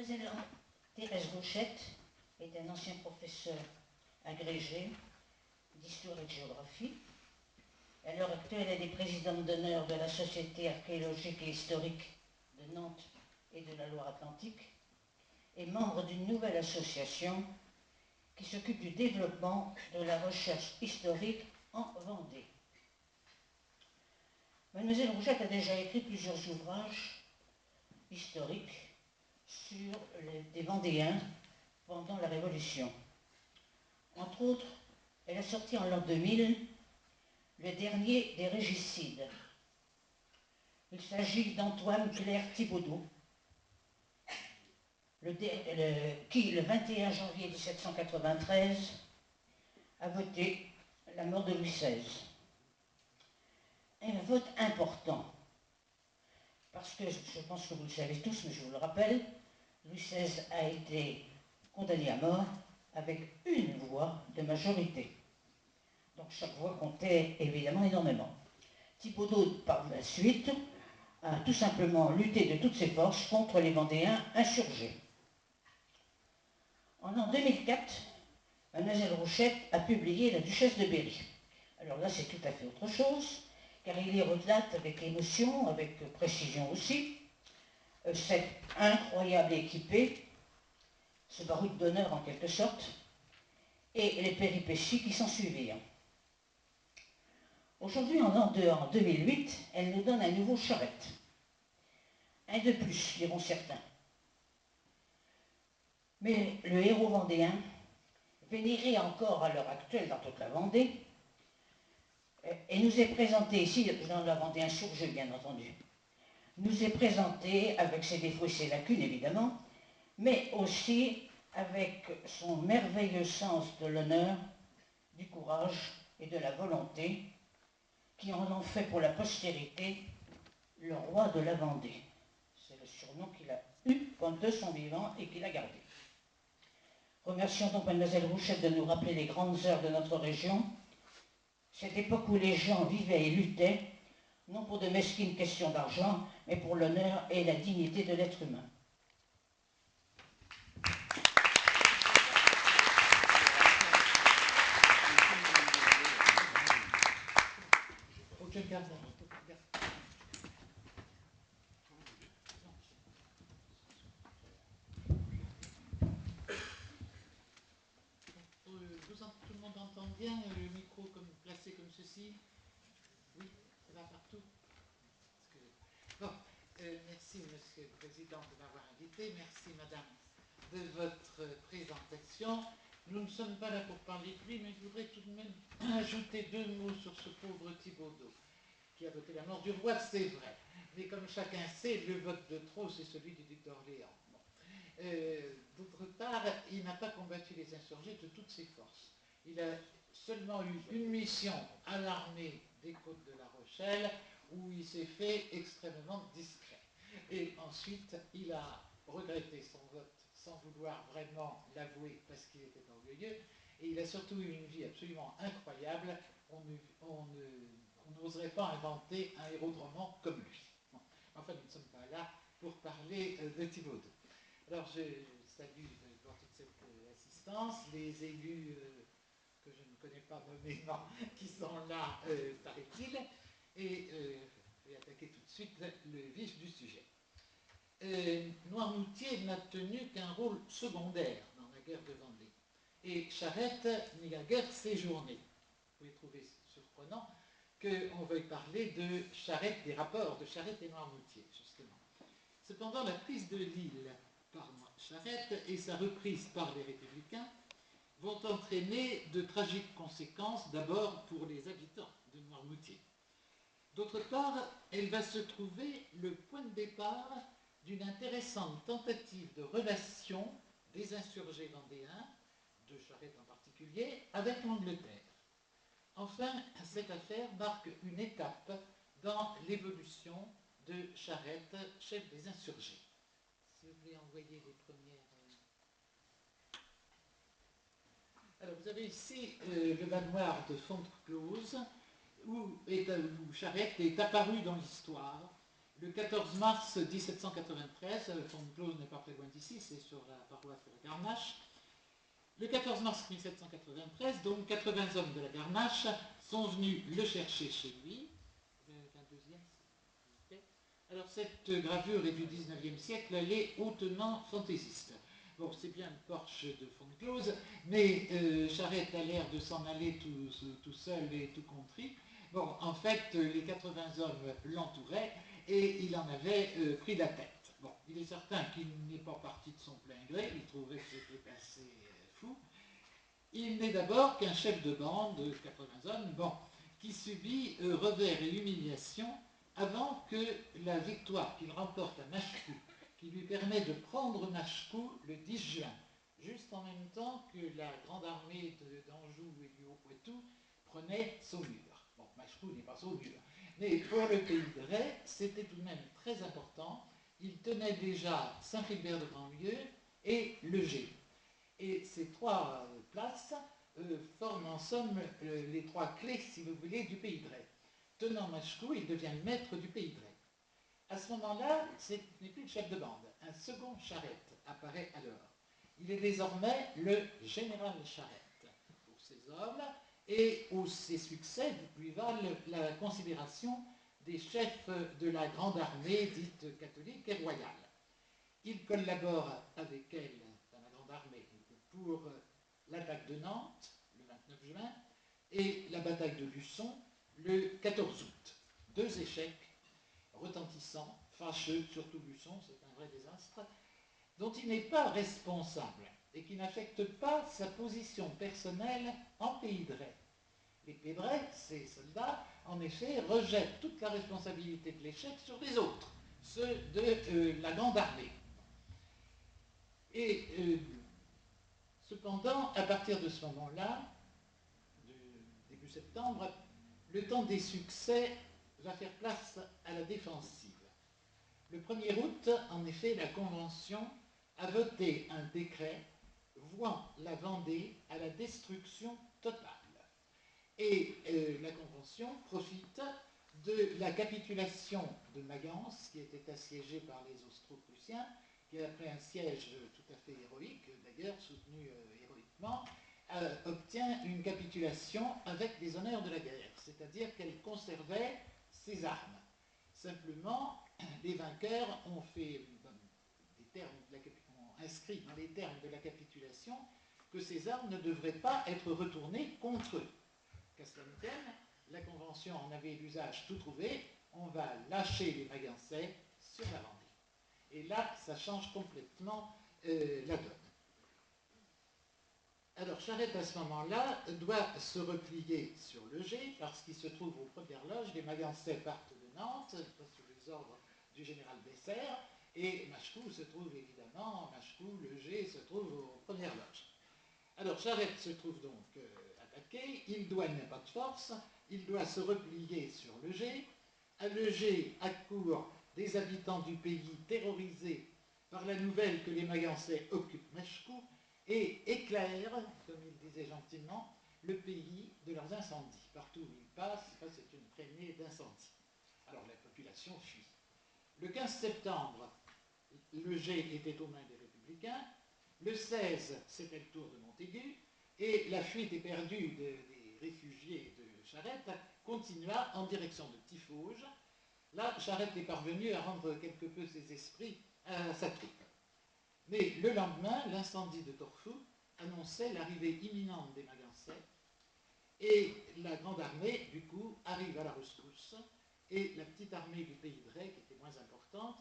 Mademoiselle Thérèse Rochette est un ancien professeur agrégé d'histoire et de géographie. À l'heure actuelle, elle est présidente d'honneur de la Société archéologique et historique de Nantes et de la Loire-Atlantique et membre d'une nouvelle association qui s'occupe du développement de la recherche historique en Vendée. Mademoiselle Rochette a déjà écrit plusieurs ouvrages historiques sur des Vendéens pendant la Révolution. Entre autres, elle a sorti en l'an 2000 le dernier des régicides. Il s'agit d'Antoine Claire Thibaudeau, qui, le 21 janvier 1793, a voté la mort de Louis XVI. Un vote important, parce que je pense que vous le savez tous, mais je vous le rappelle, Louis XVI a été condamné à mort avec une voix de majorité. Donc chaque voix comptait évidemment énormément. Thibaudeau, par la suite, a tout simplement lutté de toutes ses forces contre les Vendéens insurgés. En l'an 2004, Mademoiselle Rochette a publié La Duchesse de Berry. Alors là, c'est tout à fait autre chose, car il y relate avec émotion, avec précision aussi, cette incroyable équipée, ce baroud d'honneur en quelque sorte, et les péripéties qui s'en suivirent. Aujourd'hui, en 2008, elle nous donne un nouveau charrette. Un de plus, diront certains. Mais le héros vendéen, vénéré encore à l'heure actuelle dans toute la Vendée, et nous est présenté ici, dans la Vendée insurgée bien entendu, nous est présenté avec ses défauts et ses lacunes évidemment, mais aussi avec son merveilleux sens de l'honneur, du courage et de la volonté, qui en ont fait pour la postérité le roi de la Vendée. C'est le surnom qu'il a eu de son vivant et qu'il a gardé. Remercions donc Mademoiselle Rochette de nous rappeler les grandes heures de notre région, cette époque où les gens vivaient et luttaient, non pour de mesquines questions d'argent, mais pour l'honneur et la dignité de l'être humain. Tout le monde entend bien le micro placé comme ceci? Oui, ça va partout? Bon, merci Monsieur le Président de m'avoir invité, merci Madame de votre présentation. Nous ne sommes pas là pour parler de lui, mais je voudrais tout de même ajouter deux mots sur ce pauvre Thibaudeau, qui a voté la mort du roi, c'est vrai. Mais comme chacun sait, le vote de trop, c'est celui du duc d'Orléans. Bon. D'autre part, il n'a pas combattu les insurgés de toutes ses forces. Il a seulement eu une mission à l'armée des côtes de la Rochelle, où il s'est fait extrêmement discret. Et ensuite, il a regretté son vote sans vouloir vraiment l'avouer parce qu'il était orgueilleux. Et il a surtout eu une vie absolument incroyable. On n'oserait pas inventer un héros de roman comme lui. Bon. Enfin, nous ne sommes pas là pour parler de Thibaudeau. Alors, je salue pour toute cette assistance, les élus que je ne connais pas nommément, qui sont là, paraît-il, et je vais attaquer tout de suite le vif du sujet. Noirmoutier n'a tenu qu'un rôle secondaire dans la guerre de Vendée, et Charette n'y a guère séjourné. Vous pouvez trouver surprenant qu'on veuille parler de Charette, des rapports de Charette et Noirmoutier, justement. Cependant, la prise de l'île par Charette et sa reprise par les Républicains vont entraîner de tragiques conséquences, d'abord pour les habitants de Noirmoutier. D'autre part, elle va se trouver le point de départ d'une intéressante tentative de relation des insurgés vendéens, de Charette en particulier, avec l'Angleterre. Enfin, cette affaire marque une étape dans l'évolution de Charette, chef des insurgés. Si vous voulez envoyer les premières... Alors, vous avez ici le manoir de Fontclose, où Charette est apparu dans l'histoire Le 14 mars 1793, Fontclose n'est pas très loin d'ici, c'est sur la paroisse de la Garnache. Le 14 mars 1793, donc 80 hommes de la Garnache sont venus le chercher chez lui. Le 22e, c'est... Alors cette gravure est du 19e siècle, elle est hautement fantaisiste. Bon, c'est bien le porche de Fontclose, mais Charette a l'air de s'en aller tout seul et tout contrit. Bon, en fait, les 80 hommes l'entouraient et il en avait pris la tête. Bon, il est certain qu'il n'est pas parti de son plein gré, il trouvait que c'était assez fou. Il n'est d'abord qu'un chef de bande de 80 hommes, bon, qui subit revers et humiliation avant que la victoire qu'il remporte à Machecoul, qui lui permet de prendre Machecoul le 10 juin, juste en même temps que la grande armée d'Anjou et du Haut-Poitou prenait Saumur. Bon, Machecoul n'est pas Saumur, mais pour le pays de Ré, c'était tout de même très important. Il tenait déjà Saint-Philbert de Grandlieu et Le Gé. Et ces trois places forment en somme les trois clés, si vous voulez, du pays de Ré. Tenant Machecoul, il devient le maître du pays de Ré. À ce moment-là, ce n'est plus le chef de bande. Un second Charette apparaît alors. Il est désormais le général Charette pour ses hommes, et où ses succès lui valent la considération des chefs de la grande armée dite catholique et royale. Il collabore avec elle dans la grande armée pour l'attaque de Nantes, le 29 juin, et la bataille de Luçon, le 14 août. Deux échecs retentissants, fâcheux, surtout Luçon, c'est un vrai désastre, dont il n'est pas responsable et qui n'affecte pas sa position personnelle en Pays de Ré. Les Pays de Ré, ces soldats, en effet, rejettent toute la responsabilité de l'échec sur les autres, ceux de la grande armée. Et cependant, à partir de ce moment-là, début septembre, le temps des succès va faire place à la défensive. Le 1er août, en effet, la Convention a voté un décret vouant la Vendée à la destruction totale. Et la Convention profite de la capitulation de Mayence, qui était assiégée par les Austro-Prussiens, qui après un siège tout à fait héroïque, d'ailleurs soutenu héroïquement, obtient une capitulation avec les honneurs de la guerre, c'est-à-dire qu'elle conservait ses armes. Simplement, les vainqueurs ont fait ont inscrit dans les termes de la capitulation que ces armes ne devraient pas être retournées contre eux. Qu'à cela ne tienne, la Convention en avait l'usage tout trouvé, on va lâcher les Maguinçais sur la Vendée. Et là, ça change complètement la donne. Alors, Charette, à ce moment-là, doit se replier sur le Gé, parce qu'il se trouve aux premières loges. Les Maguinçais partent de Nantes, sous les ordres du général Bessères, et Machecoul se trouve évidemment, Machecoul, le Gé, se trouve aux premières loges. Alors, Charette se trouve donc attaqué, il doit n'y a pas de force, il doit se replier sur le Gé. À Le Gé accourent des habitants du pays terrorisés par la nouvelle que les Maguinçais occupent Machecoul, et éclairent, comme il disait gentiment, le pays de leurs incendies. Partout où ils passent, c'est une traînée d'incendies. Alors la population fuit. Le 15 septembre, Le Gé était aux mains des Républicains. Le 16, c'était le tour de Montaigu. Et la fuite éperdue des réfugiés de Charette continua en direction de Tiffauges. Là, Charette est parvenu à rendre quelque peu ses esprits à sa troupe. Mais le lendemain, l'incendie de Torfou annonçait l'arrivée imminente des Maguinçais, et la grande armée, du coup, arrive à la rescousse, et la petite armée du pays de Ré, qui était moins importante,